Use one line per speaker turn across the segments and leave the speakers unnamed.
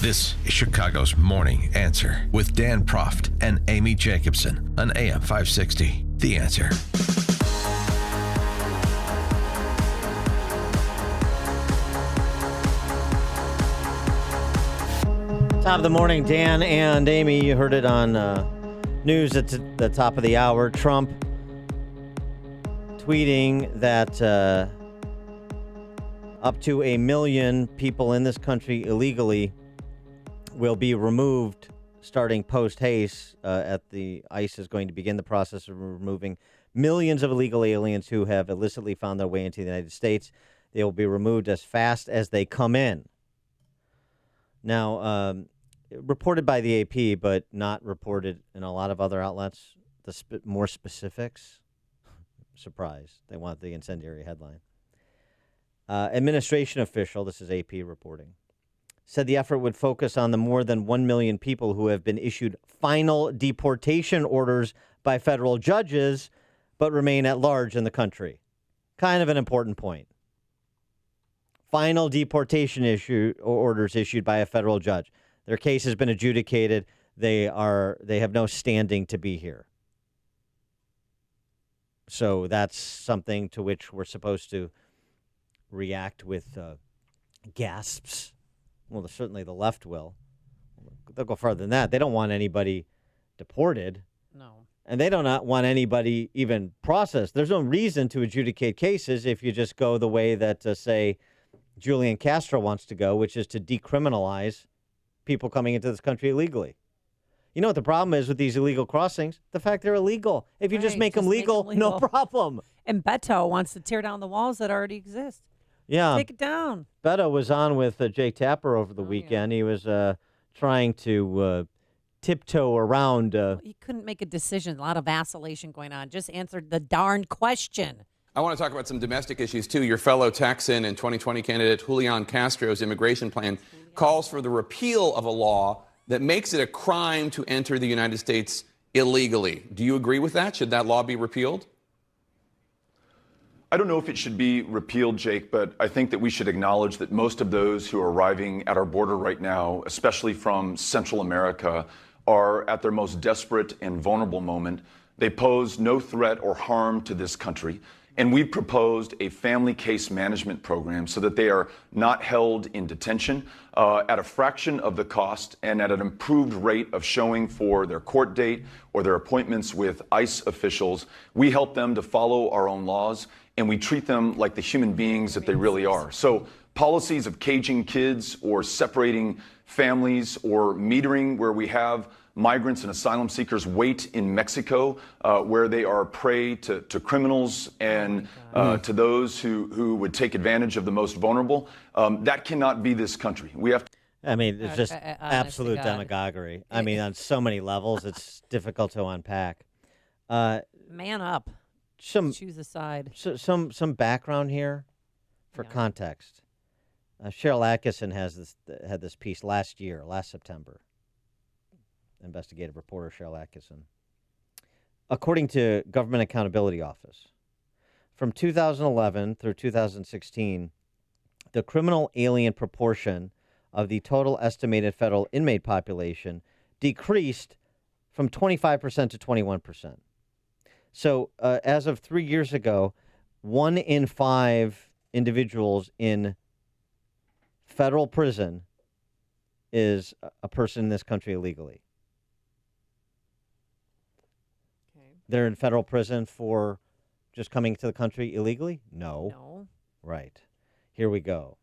This is Chicago's Morning Answer with Dan Proft and Amy Jacobson on AM 560. The Answer.
Top of the morning, Dan and Amy. You heard it on news at the top of the hour. Trump tweeting that up to 1 million people in this country illegally will be removed starting post-haste. ICE is going to begin the process of removing millions of illegal aliens who have illicitly found their way into the United States. They will be removed as fast as they come in. Now, reported by the AP, but not reported in a lot of other outlets, more specifics. Surprise. They want the incendiary headline. Administration official, this is AP reporting, said the effort would focus on the more than 1 million people who have been issued final deportation orders by federal judges, but remain at large in the country. Kind of an important point. Final deportation orders issued by a federal judge. Their case has been adjudicated. They have no standing to be here. So that's something to which we're supposed to react with gasps. Well, certainly the left will. They'll go further than that. They don't want anybody deported.
No.
And they do not want anybody even processed. There's no reason to adjudicate cases if you just go the way that, say, Julian Castro wants to go, which is to decriminalize people coming into this country illegally. You know what the problem is with these illegal crossings? The fact they're illegal. If you just make them legal, no problem.
And Beto wants to tear down the walls that already exist.
Yeah.
Take it down.
Beto was on with Jay Tapper over the weekend. Yeah. He was trying to tiptoe around.
He couldn't make a decision. A lot of vacillation going on. Just answered the darn question.
I want to talk about some domestic issues, too. Your fellow Texan and 2020 candidate Julian Castro's immigration plan calls for the repeal of a law that makes it a crime to enter the United States illegally. Do you agree with that? Should that law be repealed?
I don't know if it should be repealed, Jake, but I think that we should acknowledge that most of those who are arriving at our border right now, especially from Central America, are at their most desperate and vulnerable moment. They pose no threat or harm to this country. And we've proposed a family case management program so that they are not held in detention at a fraction of the cost and at an improved rate of showing for their court date or their appointments with ICE officials. We help them to follow our own laws, and we treat them like the human beings that they really are. So policies of caging kids or separating families or metering where we have migrants and asylum seekers wait in Mexico, where they are prey to criminals and to those who would take advantage of the most vulnerable. That cannot be this country. We have to.
I mean, it's just absolute demagoguery. I mean, on so many levels, it's difficult to unpack.
Man up. Choose a side.
Some background here for context. Cheryl Atkinson had this piece last September. Investigative reporter Cheryl Atkinson. According to Government Accountability Office, from 2011 through 2016, the criminal alien proportion of the total estimated federal inmate population decreased from 25% to 21%. So as of 3 years ago, 1 in 5 individuals in federal prison is a person in this country illegally. They're in federal prison for just coming to the country illegally? No. Right. Here we go.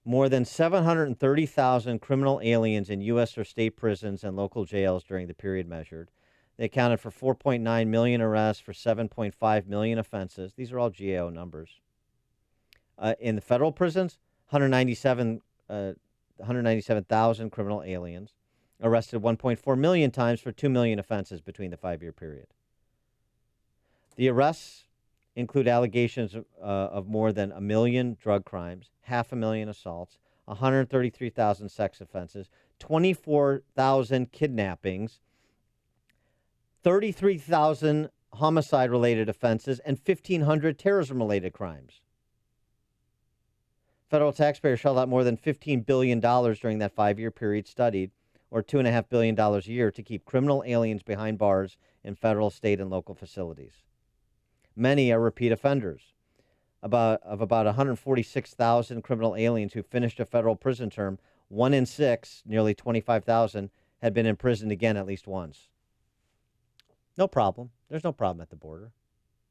More than 730,000 criminal aliens in U.S. or state prisons and local jails during the period measured. They accounted for 4.9 million arrests for 7.5 million offenses. These are all GAO numbers. In the federal prisons, 197,000 criminal aliens. Arrested 1.4 million times for 2 million offenses between the 5-year period. The arrests include allegations of more than 1 million drug crimes, 500,000 assaults, 133,000 sex offenses, 24,000 kidnappings, 33,000 homicide-related offenses, and 1,500 terrorism-related crimes. Federal taxpayers shelled out more than $15 billion during that 5-year period studied, or $2.5 billion a year, to keep criminal aliens behind bars in federal, state, and local facilities. Many are repeat offenders. About 146,000 criminal aliens who finished a federal prison term, 1 in 6, nearly 25,000, had been imprisoned again at least once. No problem. There's no problem at the border.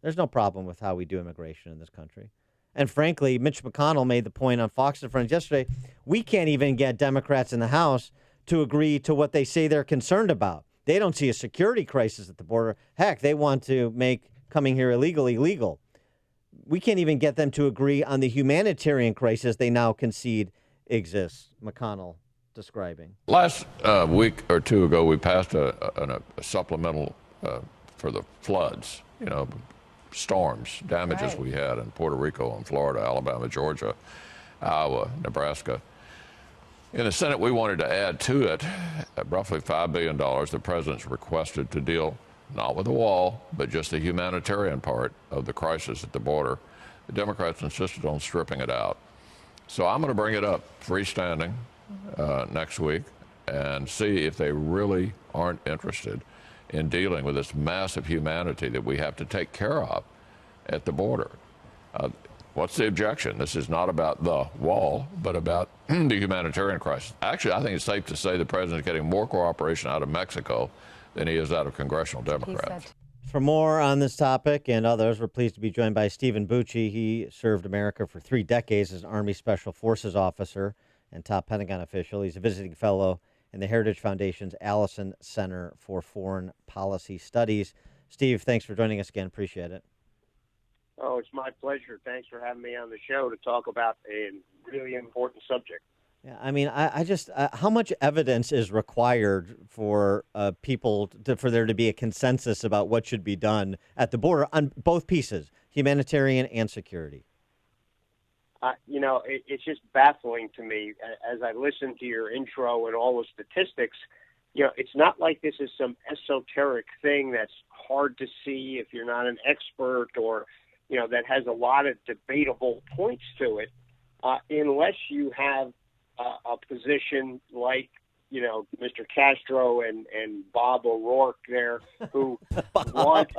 There's no problem with how we do immigration in this country. And frankly, Mitch McConnell made the point on Fox and Friends yesterday, we can't even get Democrats in the House to agree to what they say they're concerned about. They don't see a security crisis at the border. Heck, they want to make coming here illegally legal. We can't even get them to agree on the humanitarian crisis they now concede exists, McConnell describing.
Last week or two ago, we passed a supplemental for the floods, storms, damages we had in Puerto Rico and Florida, Alabama, Georgia, Iowa, Nebraska. In the Senate, we wanted to add to it roughly $5 billion the president's requested to deal not with the wall, but just the humanitarian part of the crisis at the border. The Democrats insisted on stripping it out. So I'm going to bring it up freestanding next week and see if they really aren't interested in dealing with this massive humanity that we have to take care of at the border. What's the objection? This is not about the wall, but about the humanitarian crisis. Actually, I think it's safe to say the president is getting more cooperation out of Mexico than he is out of congressional Democrats.
For more on this topic and others, we're pleased to be joined by Stephen Bucci. He served America for 3 decades as an Army Special Forces officer and top Pentagon official. He's a visiting fellow in the Heritage Foundation's Allison Center for Foreign Policy Studies. Steve, thanks for joining us again. Appreciate it.
Oh, it's my pleasure. Thanks for having me on the show to talk about a really important subject.
Yeah, I mean, I just how much evidence is required for for there to be a consensus about what should be done at the border on both pieces, humanitarian and security?
It's just baffling to me as I listen to your intro and all the statistics. It's not like this is some esoteric thing that's hard to see if you're not an expert or, that has a lot of debatable points to it, unless you have a position like, Mr. Castro and Bob O'Rourke there, who want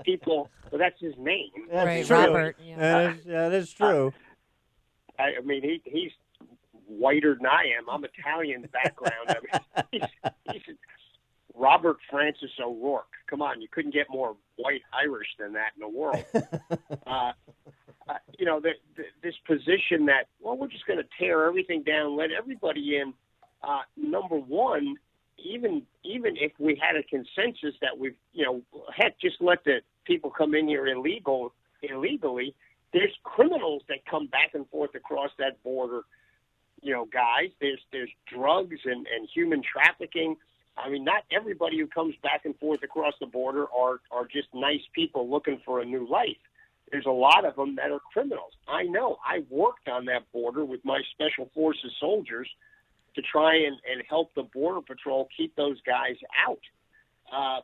people. Well, that's his name.
That's
right,
true.
Robert. Yeah.
That is true.
I mean, he's whiter than I am. I'm Italian background. I mean, he's Robert Francis O'Rourke. Come on, you couldn't get more white Irish than that in the world. This position that, we're just going to tear everything down, let everybody in. Number one, even if we had a consensus that we've, just let the people come in here illegally, there's criminals that come back and forth across that border, guys. There's drugs and human trafficking. I mean, not everybody who comes back and forth across the border are just nice people looking for a new life. There's a lot of them that are criminals. I know. I worked on that border with my Special Forces soldiers to try and help the Border Patrol keep those guys out.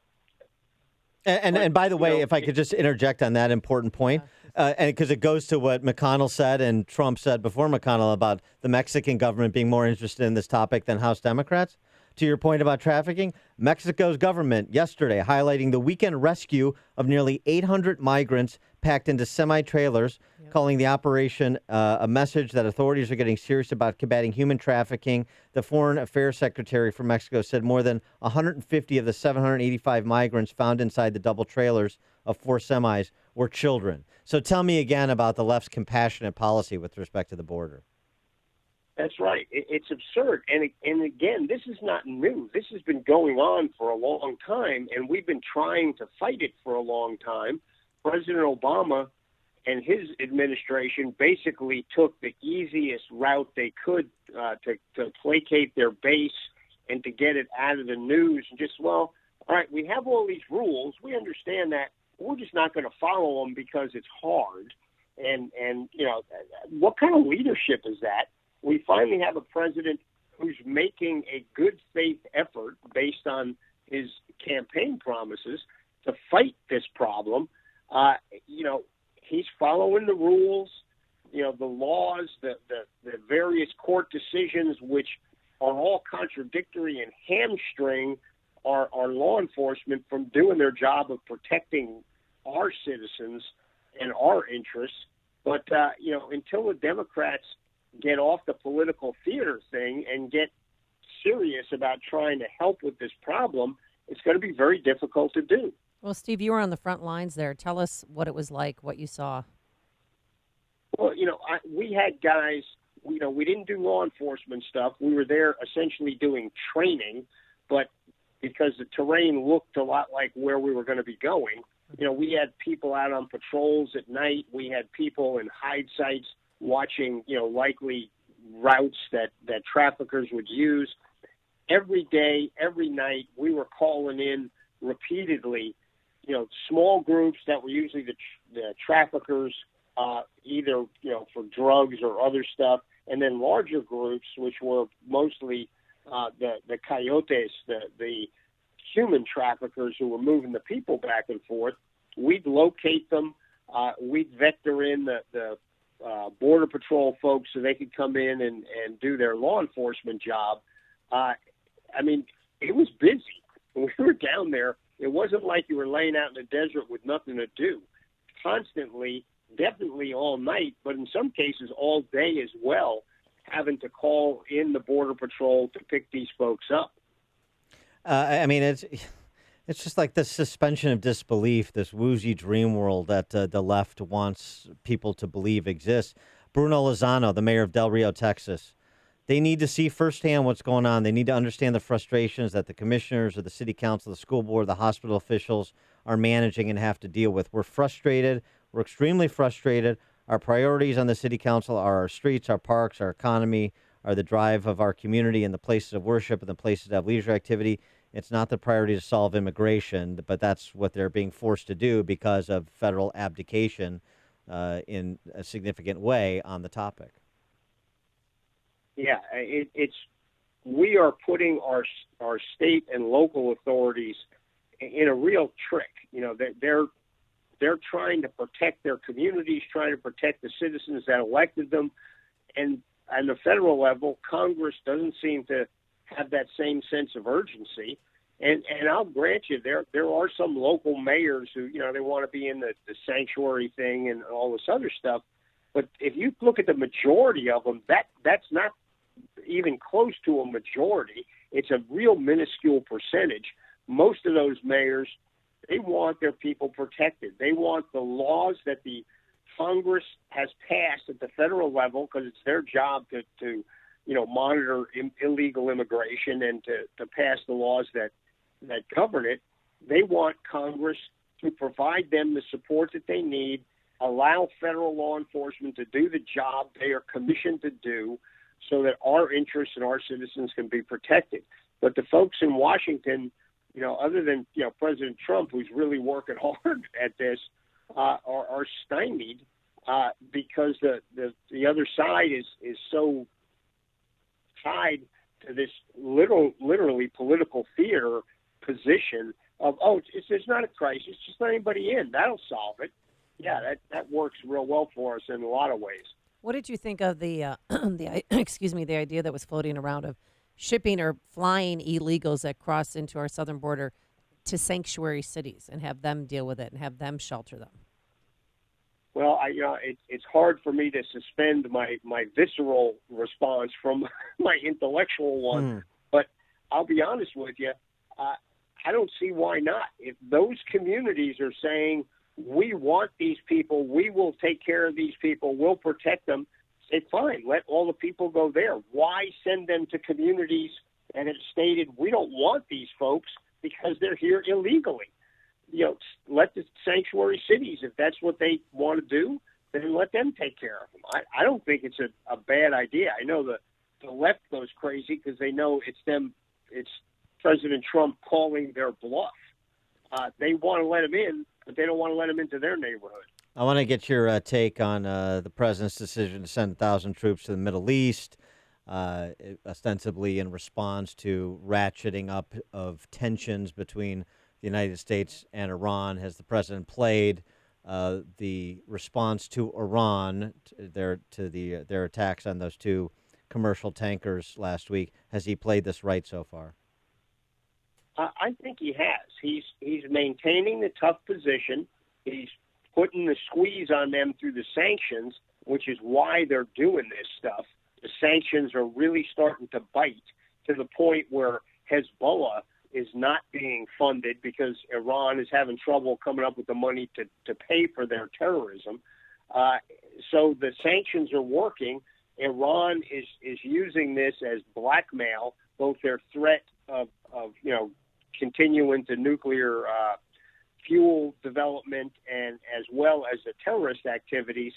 And by the way, if I could just interject on that important point, and because it goes to what McConnell said and Trump said before McConnell about the Mexican government being more interested in this topic than House Democrats. To your point about trafficking, Mexico's government yesterday highlighting the weekend rescue of nearly 800 migrants packed into semi-trailers, calling the operation a message that authorities are getting serious about combating human trafficking. The Foreign Affairs Secretary for Mexico said more than 150 of the 785 migrants found inside the double trailers of 4 semis were children. So tell me again about the left's compassionate policy with respect to the border.
That's right. It's absurd. And again, this is not new. This has been going on for a long time, and we've been trying to fight it for a long time. President Obama and his administration basically took the easiest route they could to placate their base and to get it out of the news. And just, all right, we have all these rules. We understand that. We're just not going to follow them because it's hard. And what kind of leadership is that? We finally have a president who's making a good faith effort based on his campaign promises to fight this problem. He's following the rules. the laws, the various court decisions, which are all contradictory and hamstring our law enforcement from doing their job of protecting our citizens and our interests. But, until the Democrats get off the political theater thing and get serious about trying to help with this problem, it's going to be very difficult to do.
Well, Steve, you were on the front lines there. Tell us what it was like, what you saw.
Well, we had guys, we didn't do law enforcement stuff. We were there essentially doing training, but because the terrain looked a lot like where we were going to be going, we had people out on patrols at night. We had people in hide sites watching, likely routes that traffickers would use. Every day, every night, we were calling in repeatedly, small groups that were usually the traffickers, either, for drugs or other stuff, and then larger groups, which were mostly the coyotes, the human traffickers who were moving the people back and forth. We'd locate them. We'd vector in the Border Patrol folks so they could come in and do their law enforcement job. It was busy. When we were down there, it wasn't like you were laying out in the desert with nothing to do. Constantly, definitely all night, but in some cases all day as well, having to call in the Border Patrol to pick these folks up.
It's just like this suspension of disbelief, this woozy dream world that the left wants people to believe exists. Bruno Lozano, the mayor of Del Rio, Texas, they need to see firsthand what's going on. They need to understand the frustrations that the commissioners or the city council, the school board, the hospital officials are managing and have to deal with. We're frustrated. We're extremely frustrated. Our priorities on the city council are our streets, our parks, our economy, are the drive of our community and the places of worship and the places of leisure activity. It's not the priority to solve immigration, but that's what they're being forced to do because of federal abdication in a significant way on the topic.
Yeah, we are putting our state and local authorities in a real trick. They're trying to protect their communities, trying to protect the citizens that elected them, and on the federal level, Congress doesn't seem to have that same sense of urgency. And I'll grant you, there are some local mayors who, they want to be in the sanctuary thing and all this other stuff. But if you look at the majority of them, that's not even close to a majority. It's a real minuscule percentage. Most of those mayors, they want their people protected. They want the laws that the Congress has passed at the federal level, because it's their job to monitor illegal immigration and to pass the laws that govern it. They want Congress to provide them the support that they need, allow federal law enforcement to do the job they are commissioned to do so that our interests and our citizens can be protected. But the folks in Washington, other than, President Trump, who's really working hard at this, are stymied because the other side is so tied to this literally political theater position of, there's not a crisis, just let anybody in. That'll solve it. Yeah, that works real well for us in a lot of ways.
What did you think of the the idea that was floating around of shipping or flying illegals that cross into our southern border to sanctuary cities and have them deal with it and have them shelter them?
Well, it's hard for me to suspend my visceral response from my intellectual one, but I'll be honest with you, I don't see why not. If those communities are saying, we want these people, we will take care of these people, we'll protect them, say, fine, let all the people go there. Why send them to communities that have stated, we don't want these folks because they're here illegally? Let the sanctuary cities, if that's what they want to do, then let them take care of them. I don't think it's a bad idea. I know the left goes crazy because they know it's President Trump calling their bluff. They want to let them in, but they don't want to let them into their neighborhood.
I want to get your take on the president's decision to send 1,000 troops to the Middle East, ostensibly in response to ratcheting up of tensions between the United States and Iran. Has the president played the response to Iran, their attacks on those two commercial tankers last week. Has he played this right so far?
I think he has. He's maintaining the tough position. He's putting the squeeze on them through the sanctions, which is why they're doing this stuff. The sanctions are really starting to bite to the point where Hezbollah is not being funded because Iran is having trouble coming up with the money to pay for their terrorism. So the sanctions are working. Iran is using this as blackmail, both their threat of continuing to nuclear fuel development and as well as the terrorist activities,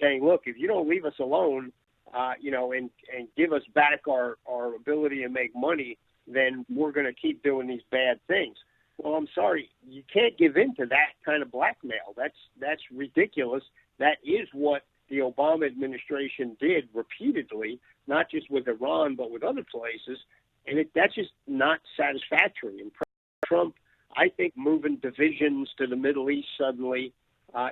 saying, look, if you don't leave us alone, and give us back our ability to make money, then we're going to keep doing these bad things. Well, I'm sorry, you can't give in to that kind of blackmail. That's ridiculous. That is what the Obama administration did repeatedly, not just with Iran, but with other places. And that's just not satisfactory. And Trump, I think, moving divisions to the Middle East suddenly,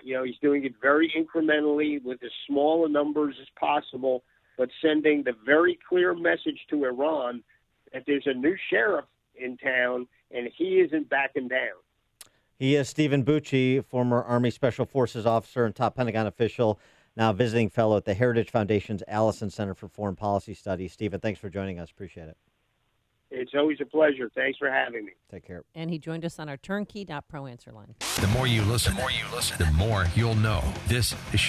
he's doing it very incrementally with as small a numbers as possible, but sending the very clear message to Iran that there's a new sheriff in town and he isn't backing down.
He is Stephen Bucci, former Army Special Forces officer and top Pentagon official, now visiting fellow at the Heritage Foundation's Allison Center for Foreign Policy Studies. Stephen, thanks for joining us. Appreciate it.
It's always a pleasure. Thanks for having me.
Take care.
And he joined us on our turnkey.pro answer line.
The more you listen, the more you'll know. This is